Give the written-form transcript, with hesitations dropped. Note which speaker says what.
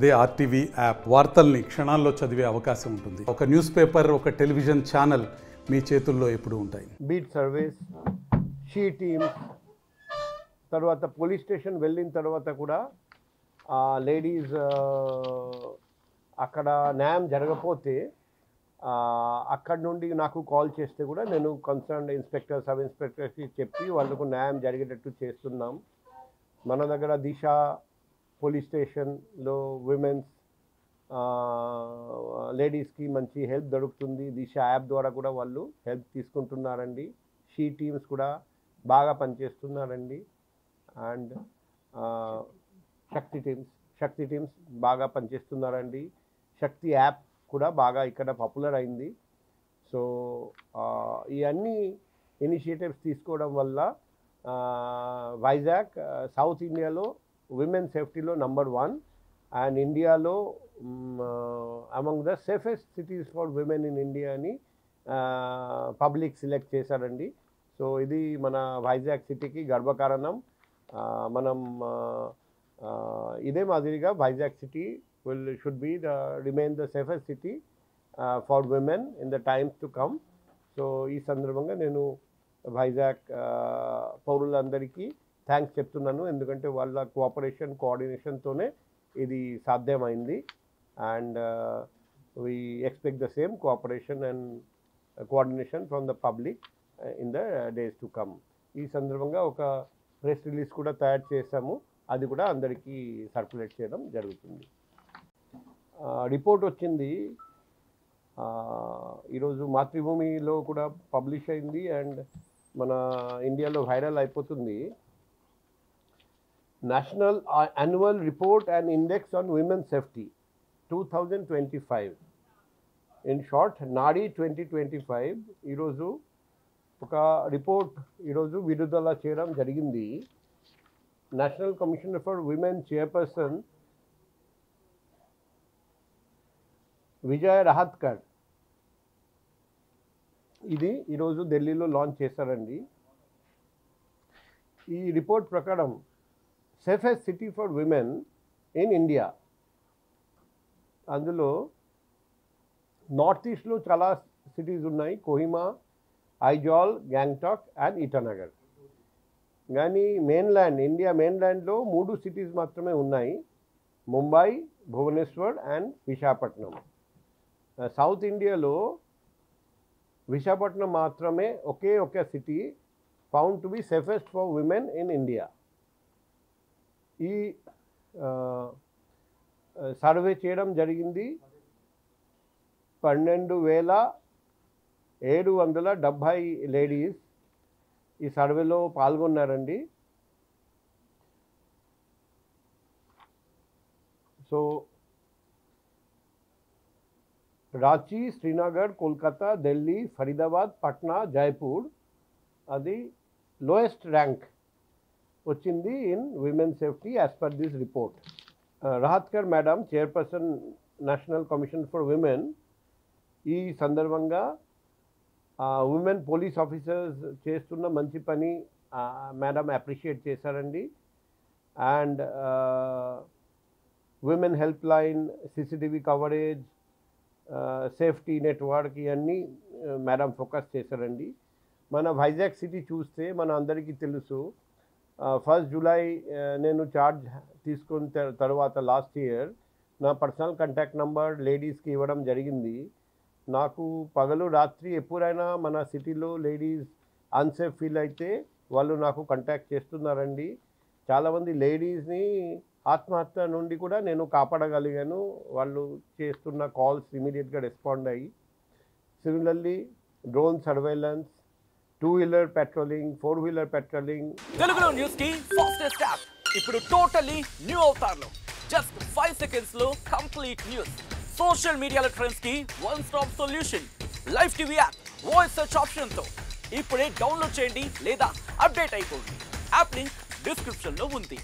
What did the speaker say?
Speaker 1: అదే RTV app వార్తల్ని క్షణాల్లో చదివే అవకాశం ఉంటుంది. ఒక న్యూస్ పేపర్, ఒక టెలివిజన్ ఛానల్ మీ చేతుల్లో ఎప్పుడూ ఉంటాయి.
Speaker 2: బీట్ సర్వీస్, షీ టీమ్స్, తర్వాత పోలీస్ స్టేషన్ వెళ్ళిన తర్వాత కూడా లేడీస్ అక్కడ న్యాయం జరగకపోతే అక్కడ నుండి నాకు కాల్ చేస్తే కూడా నేను కన్సర్న్ ఇన్స్పెక్టర్, సబ్ ఇన్స్పెక్టర్కి చెప్పి వాళ్ళకు న్యాయం జరిగేటట్టు చేస్తున్నాం. మన దగ్గర దిశ పోలీస్ స్టేషన్లో విమెన్స్ లేడీస్కి మంచి హెల్ప్ దొరుకుతుంది. దిశ యాప్ ద్వారా కూడా వాళ్ళు హెల్ప్ తీసుకుంటున్నారండి. షీ టీమ్స్ కూడా బాగా పనిచేస్తున్నారండి. అండ్ శక్తి టీమ్స్ బాగా పనిచేస్తున్నారండి. శక్తి యాప్ కూడా బాగా ఇక్కడ పాపులర్ అయింది. సో ఈ అన్ని ఇనిషియేటివ్స్ తీసుకోవడం వల్ల వైజాగ్ సౌత్ ఇండియాలో విమెన్ సేఫ్టీలో నంబర్ 1 అండ్ ఇండియాలో among the safest cities for women in India అని పబ్లిక్ సెలెక్ట్ చేశారండి. సో ఇది మన వైజాగ్ సిటీకి గర్వకారణం. మనం ఇదే మాదిరిగా Vizag city should be remain the safest city for women in the times to come. So ఈ సందర్భంగా నేను వైజాగ్ పౌరులందరికీ థ్యాంక్స్ చెప్తున్నాను. ఎందుకంటే వాళ్ళ కోఆర్డినేషన్తోనే ఇది సాధ్యమైంది. And we expect the same cooperation and coordination from the public in the days to come. ఈ సందర్భంగా ఒక ప్రెస్ రిలీజ్ కూడా తయారు చేశాము. అది కూడా అందరికీ సర్క్యులేట్ చేయడం జరుగుతుంది. రిపోర్ట్ వచ్చింది ఈరోజు మాతృభూమిలో కూడా పబ్లిష్ అయింది అండ్ మన ఇండియాలో వైరల్ అయిపోతుంది. National annual report and index on women safety 2025, in short NARI 2025 ఈరోజు ఒక రిపోర్ట్ ఈరోజు విడుదల చేయడం జరిగింది. National commissioner for women chairperson Vijay Rahatkar ఇది ఈరోజు ఢిల్లీలో లాంచ్ చేశారండి. ఈ రిపోర్ట్ ప్రకారం safest city for women in India, అందులో నార్త్ ఈస్ట్లో చాలా సిటీస్ ఉన్నాయి. కోహిమా, ఐజాల్, గ్యాంగ్టాక్ అండ్ ఇటానగర్. కానీ ఇండియా మెయిన్ల్యాండ్లో 3 సిటీస్ మాత్రమే ఉన్నాయి: ముంబై, భువనేశ్వర్ అండ్ విశాఖపట్నం. సౌత్ ఇండియాలో విశాఖపట్నం మాత్రమే ఒకే city found to be safest for women in India. ఈ సర్వే చేయడం జరిగింది. 12,770 లేడీస్ ఈ సర్వేలో పాల్గొన్నారండి. సో రాంచీ, శ్రీనగర్, కోల్కతా, ఢిల్లీ, ఫరీదాబాద్, పట్నా, జైపూర్ అది లోయెస్ట్ ర్యాంక్ వచ్చింది in women safety as per this report. Rahatkar madam, chairperson national commission for women, ఈ సందర్భంగా విమెన్ పోలీస్ ఆఫీసర్స్ చేస్తున్న మంచి పని మేడం అప్రిషియేట్ చేశారండి. And women helpline, CCTV coverage, safety network ఇవన్నీ మేడం ఫోకస్ చేశారండి. మన వైజాగ్ సిటీ చూస్తే మన అందరికీ తెలుసు, 1 జూలై నేను చార్జ్ తీసుకున్న తర్వాత లాస్ట్ ఇయర్ నా పర్సనల్ కాంటాక్ట్ నెంబర్ లేడీస్కి ఇవ్వడం జరిగింది. నాకు పగలు రాత్రి ఎప్పుడైనా మన సిటీలో లేడీస్ అన్సేఫ్ ఫీల్ అయితే వాళ్ళు నాకు కాంటాక్ట్ చేస్తున్నారండి. చాలామంది లేడీస్ని ఆత్మహత్య నుండి కూడా నేను కాపాడగలిగాను. వాళ్ళు చేస్తున్న కాల్స్ ఇమీడియట్గా రెస్పాండ్ అయ్యి. సిమిలర్లీ డ్రోన్ సర్వేలెన్స్, 2-వీలర్ పెట్రోలింగ్, 4-వీలర్ పెట్రోలింగ్.
Speaker 3: తెలుగులో న్యూస్ కి ఫాస్టెస్ట్ యాప్ ఇప్పుడు టోటల్లీ న్యూ అవతార్లో జస్ట్ 5 సెకండ్స్ లో కంప్లీట్ న్యూస్. సోషల్ మీడియాలో ట్రెండ్స్ కి one stop solution. Live TV app voice search option తో ఇప్పుడే డౌన్లోడ్ చేయండి లేదా అప్డేట్ అయిపోండి. యాప్ లింక్ డిస్క్రిప్షన్ లో ఉంది.